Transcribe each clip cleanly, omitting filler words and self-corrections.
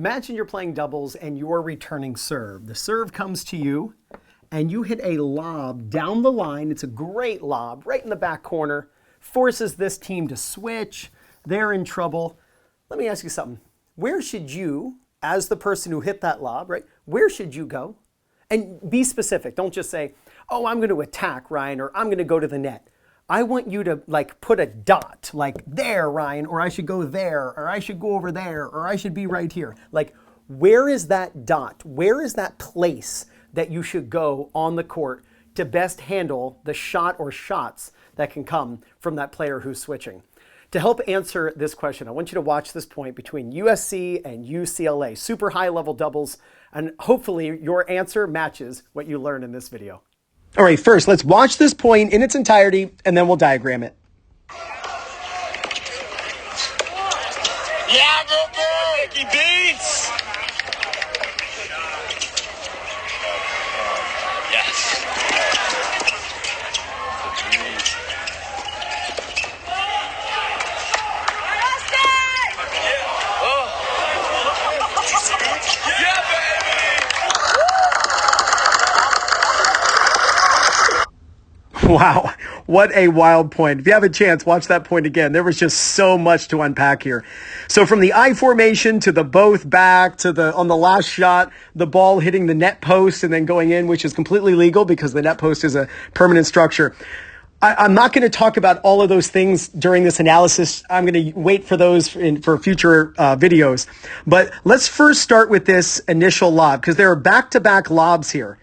Imagine you're playing doubles and you're returning serve. The serve comes to you and you hit a lob down the line. It's a great lob right in the back corner. Forces this team to switch. They're in trouble. Let me ask you something. Where should you, as the person who hit that lob, right? Where should you go? And be specific. Don't just say, oh, I'm going to attack, Ryan, or I'm going to go to the net. I want you to put a dot, like there, Ryan, or I should go there, or I should go over there, or I should be right here. Like, where is that dot? Where is that place that you should go on the court to best handle the shot or shots that can come from that player who's switching? To help answer this question, I want you to watch this point between USC and UCLA, super high level doubles, and hopefully your answer matches what you learned in this video. All right, first, let's watch this point in its entirety, and then we'll diagram it. Yeah, go, Mickey Beats! Yes. Yeah, baby! Wow, what a wild point. If you have a chance, watch that point again. There was just so much to unpack here. So from the I formation to the both back to on the last shot, the ball hitting the net post and then going in, which is completely legal because the net post is a permanent structure. I'm not going to talk about all of those things during this analysis. I'm going to wait for those for future videos. But let's first start with this initial lob because there are back-to-back lobs here.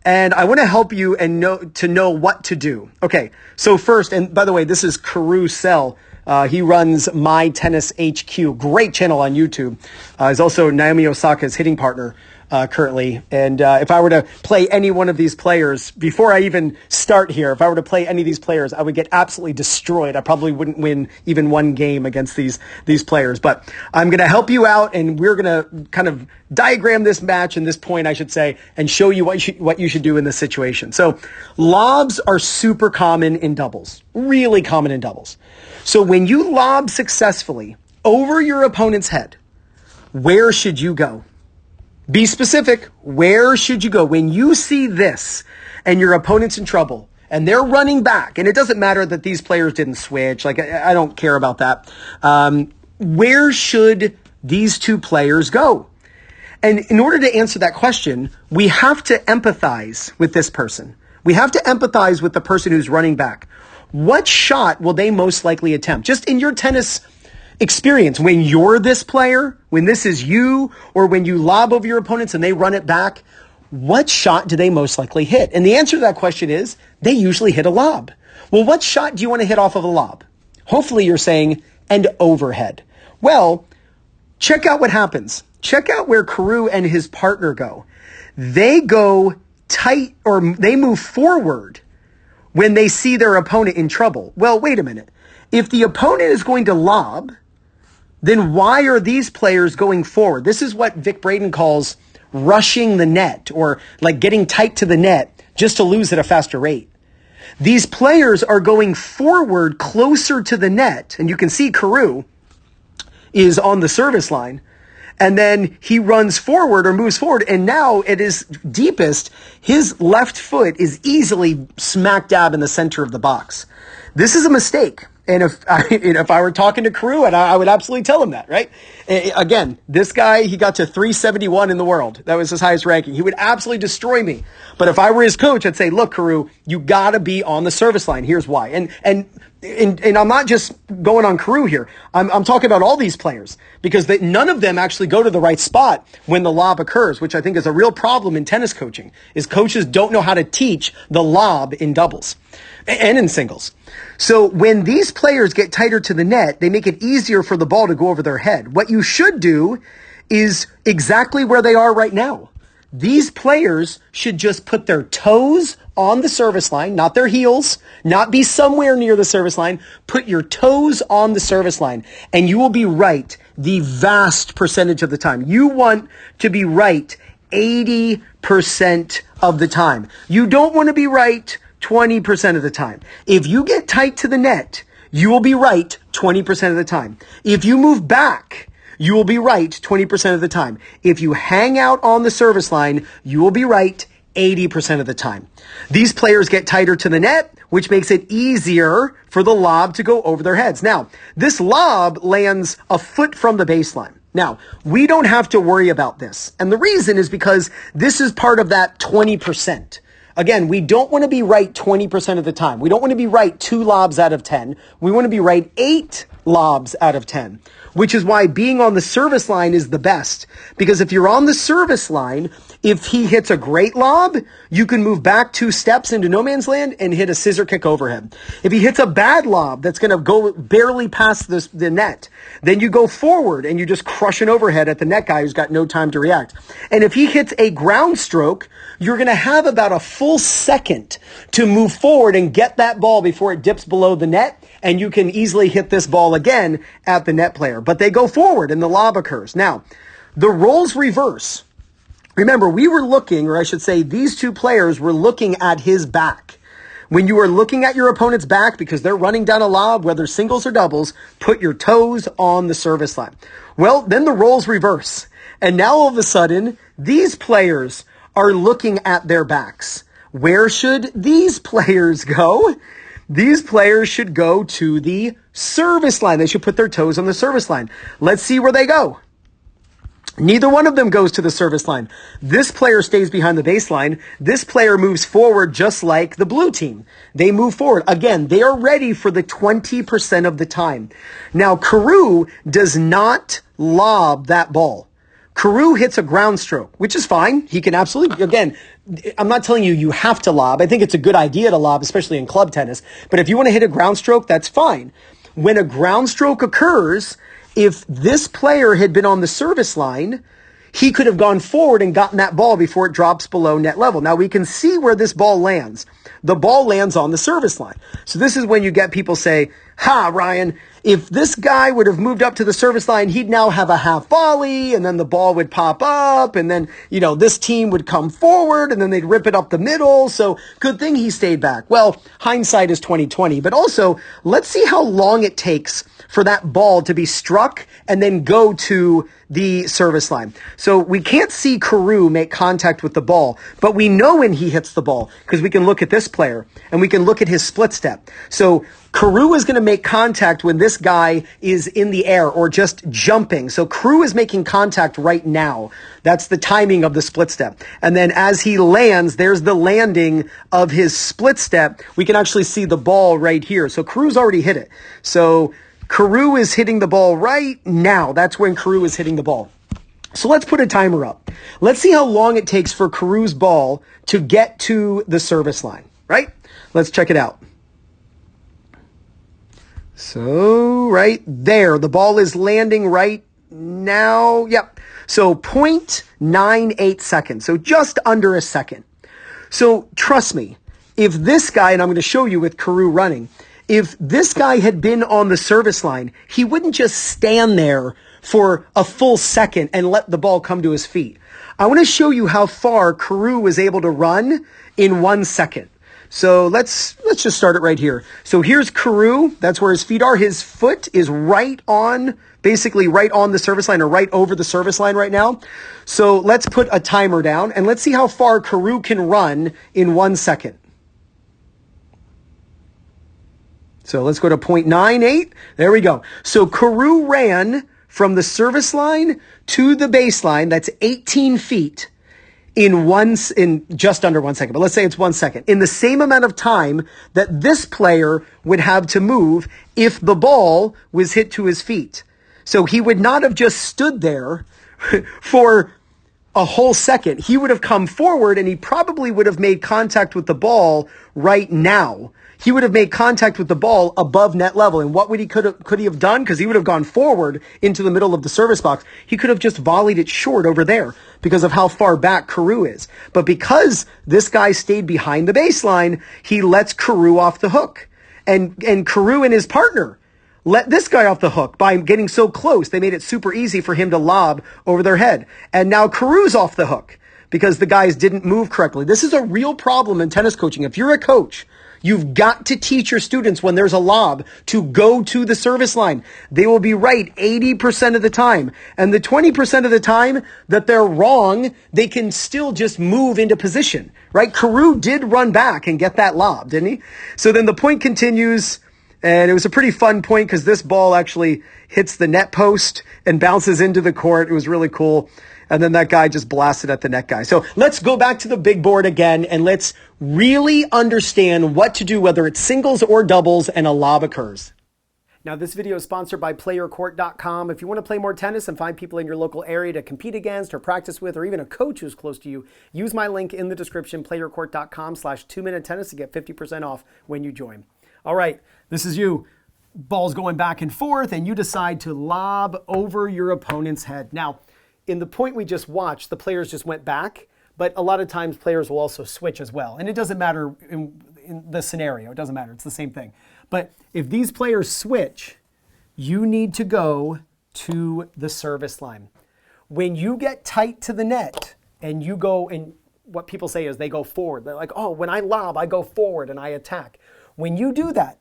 And I want to help you and know what to do. Okay, so first, and by the way, this is Karu Sell. He runs My Tennis HQ, great channel on YouTube. He's also Naomi Osaka's hitting partner currently. And if I were to play any one of these players, before I even start here, if I were to play any of these players, I would get absolutely destroyed. I probably wouldn't win even one game against these players. But I'm going to help you out, and we're going to kind of diagram this match and this point, I should say, and show you what you should do in this situation. So lobs are super common in doubles, really common in doubles. So when you lob successfully over your opponent's head, where should you go? Be specific. Where should you go? When you see this and your opponent's in trouble and they're running back, and it doesn't matter that these players didn't switch. Like, I don't care about that. Where should these two players go? And in order to answer that question, we have to empathize with this person. We have to empathize with the person who's running back. What shot will they most likely attempt? Just in your tennis experience, when you're this player, when this is you, or when you lob over your opponents and they run it back, what shot do they most likely hit? And the answer to that question is they usually hit a lob. Well, what shot do you want to hit off of a lob? Hopefully you're saying an overhead. Well, check out what happens. Check out where Karu and his partner go. They go tight, or they move forward when they see their opponent in trouble. Well, wait a minute. If the opponent is going to lob, then why are these players going forward? This is what Vic Braden calls rushing the net, or like getting tight to the net just to lose at a faster rate. These players are going forward closer to the net, and you can see Karu is on the service line, and then he runs forward or moves forward, and now at his deepest, his left foot is easily smack dab in the center of the box. This is a mistake. And if I were talking to Karu, and I would absolutely tell him that, right? Again, this guy, he got to 371 in the world. That was his highest ranking. He would absolutely destroy me. But if I were his coach, I'd say, look, Karu, you gotta be on the service line. Here's why. And I'm not just going on Karu here. I'm talking about all these players, because none of them actually go to the right spot when the lob occurs, which I think is a real problem in tennis coaching, is coaches don't know how to teach the lob in doubles and in singles. So when these players get tighter to the net, they make it easier for the ball to go over their head. What you should do is exactly where they are right now. These players should just put their toes on the service line, not their heels, not be somewhere near the service line. Put your toes on the service line, and you will be right the vast percentage of the time. You want to be right 80% of the time. You don't want to be right 20% of the time. If you get tight to the net, you will be right 20% of the time. If you move back, you will be right 20% of the time. If you hang out on the service line, you will be right 80% of the time. These players get tighter to the net, which makes it easier for the lob to go over their heads. Now, this lob lands a foot from the baseline. Now, we don't have to worry about this. And the reason is because this is part of that 20%. Again, we don't want to be right 20% of the time. We don't want to be right 2 lobs out of 10. We want to be right 8 lobs out of 10, which is why being on the service line is the best. Because if you're on the service line, if he hits a great lob, you can move back 2 steps into no man's land and hit a scissor kick overhead. If he hits a bad lob that's going to go barely past the net, then you go forward and you just crush an overhead at the net guy who's got no time to react. And if he hits a ground stroke, you're going to have about a full second to move forward and get that ball before it dips below the net, and you can easily hit this ball again at the net player. But they go forward and the lob occurs. Now, the roles reverse. Remember, we were looking, or I should say these 2 players were looking at his back. When you are looking at your opponent's back because they're running down a lob, whether singles or doubles, put your toes on the service line. Well, then the roles reverse. And now all of a sudden, these players are looking at their backs. Where should these players go? These players should go to the service line. They should put their toes on the service line. Let's see where they go. Neither one of them goes to the service line. This player stays behind the baseline. This player moves forward just like the blue team. They move forward. Again, they are ready for the 20% of the time. Now, Carew does not lob that ball. Carew hits a ground stroke, which is fine. He can absolutely, again, I'm not telling you you have to lob. I think it's a good idea to lob, especially in club tennis. But if you want to hit a ground stroke, that's fine. When a ground stroke occurs, if this player had been on the service line, he could have gone forward and gotten that ball before it drops below net level. Now we can see where this ball lands. The ball lands on the service line. So this is when you get people say, ha, Ryan, if this guy would have moved up to the service line, he'd now have a half volley, and then the ball would pop up, and then, this team would come forward, and then they'd rip it up the middle. So good thing he stayed back. Well, hindsight is 20/20, but also let's see how long it takes for that ball to be struck and then go to the service line. So we can't see Carew make contact with the ball, but we know when he hits the ball because we can look at this player and we can look at his split step. So Carew is going to make contact when this guy is in the air or just jumping. So Carew is making contact right now. That's the timing of the split step. And then as he lands, there's the landing of his split step. We can actually see the ball right here. So Carew's already hit it. So Carew is hitting the ball right now. That's when Carew is hitting the ball. So let's put a timer up. Let's see how long it takes for Carew's ball to get to the service line, right? Let's check it out. So right there, the ball is landing right now. Yep. So 0.98 seconds. So just under a second. So trust me, if this guy, and I'm going to show you with Carew running, if this guy had been on the service line, he wouldn't just stand there for a full second and let the ball come to his feet. I want to show you how far Carew was able to run in 1 second. So let's just start it right here. So here's Carew. That's where his feet are. His foot is basically right on the service line or right over the service line right now. So let's put a timer down and let's see how far Carew can run in 1 second. So let's go to 0.98. There we go. So Carew ran from the service line to the baseline. That's 18 feet in just under 1 second. But let's say it's 1 second. In the same amount of time that this player would have to move if the ball was hit to his feet. So he would not have just stood there for a whole second. He would have come forward and he probably would have made contact with the ball right now. He would have made contact with the ball above net level. And what could he have done? Because he would have gone forward into the middle of the service box. He could have just volleyed it short over there because of how far back Carew is. But because this guy stayed behind the baseline, he lets Carew off the hook. And Carew and his partner let this guy off the hook by getting so close. They made it super easy for him to lob over their head. And now Carew's off the hook because the guys didn't move correctly. This is a real problem in tennis coaching. If you're a coach, you've got to teach your students when there's a lob to go to the service line. They will be right 80% of the time. And the 20% of the time that they're wrong, they can still just move into position, right? Carew did run back and get that lob, didn't he? So then the point continues, and it was a pretty fun point because this ball actually hits the net post and bounces into the court. It was really cool. And then that guy just blasted at the net guy. So let's go back to the big board again and let's really understand what to do, whether it's singles or doubles and a lob occurs. Now, this video is sponsored by playercourt.com. If you want to play more tennis and find people in your local area to compete against or practice with, or even a coach who's close to you, use my link in the description, playercourt.com/2minute tennis to get 50% off when you join. All right, this is you. Ball's going back and forth, and you decide to lob over your opponent's head. Now, in the point we just watched, the players just went back, but a lot of times players will also switch as well. And it doesn't matter in the scenario. It doesn't matter. It's the same thing. But if these players switch, you need to go to the service line. When you get tight to the net and you go, and what people say is they go forward. They're like, oh, when I lob, I go forward and I attack. When you do that,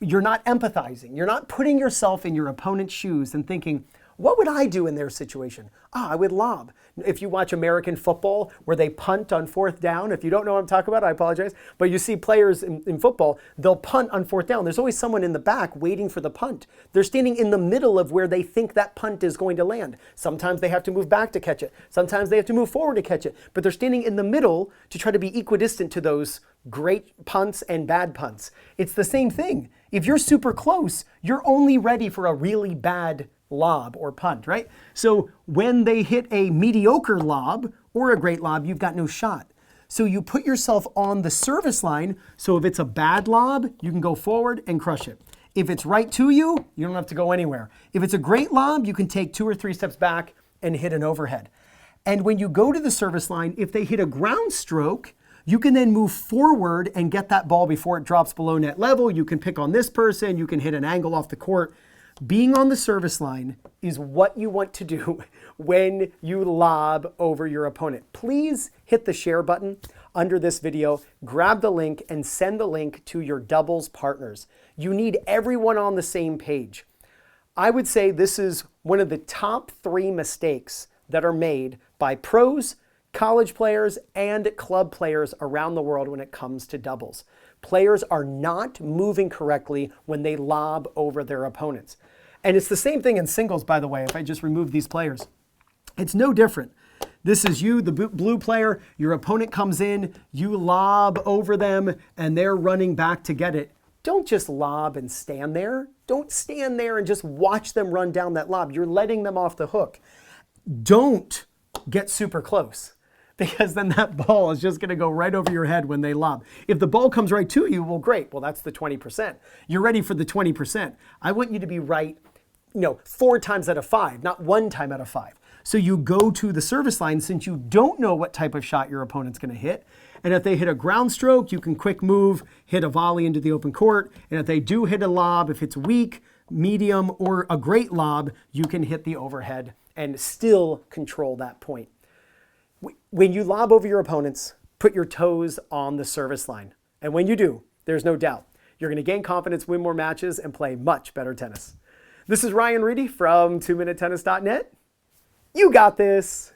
you're not empathizing. You're not putting yourself in your opponent's shoes and thinking, what would I do in their situation? I would lob. If you watch American football where they punt on fourth down, if you don't know what I'm talking about, I apologize. But you see players in football, they'll punt on fourth down. There's always someone in the back waiting for the punt. They're standing in the middle of where they think that punt is going to land. Sometimes they have to move back to catch it. Sometimes they have to move forward to catch it. But they're standing in the middle to try to be equidistant to those great punts and bad punts. It's the same thing. If you're super close, you're only ready for a really bad lob or punt, right? So when they hit a mediocre lob or a great lob, you've got no shot. So you put yourself on the service line. So if it's a bad lob, you can go forward and crush it. If it's right to you, you don't have to go anywhere. If it's a great lob, you can take 2 or 3 steps back and hit an overhead. And when you go to the service line, if they hit a ground stroke, you can then move forward and get that ball before it drops below net level. You can pick on this person. You can hit an angle off the court. Being on the service line is what you want to do when you lob over your opponent. Please hit the share button under this video, grab the link, and send the link to your doubles partners. You need everyone on the same page. I would say this is one of the top 3 mistakes that are made by pros, college players, and club players around the world when it comes to doubles. Players are not moving correctly when they lob over their opponents. And it's the same thing in singles, by the way, if I just remove these players. It's no different. This is you, the blue player. Your opponent comes in, you lob over them, and they're running back to get it. Don't just lob and stand there. Don't stand there and just watch them run down that lob. You're letting them off the hook. Don't get super close, because then that ball is just going to go right over your head when they lob. If the ball comes right to you, well, great. Well, that's the 20%. You're ready for the 20%. I want you to be right, 4 times out of 5, not 1 time out of 5. So you go to the service line since you don't know what type of shot your opponent's going to hit. And if they hit a ground stroke, you can quick move, hit a volley into the open court. And if they do hit a lob, if it's weak, medium, or a great lob, you can hit the overhead and still control that point. When you lob over your opponents, put your toes on the service line. And when you do, there's no doubt, you're going to gain confidence, win more matches, and play much better tennis. This is Ryan Reedy from 2minutetennis.net. You got this.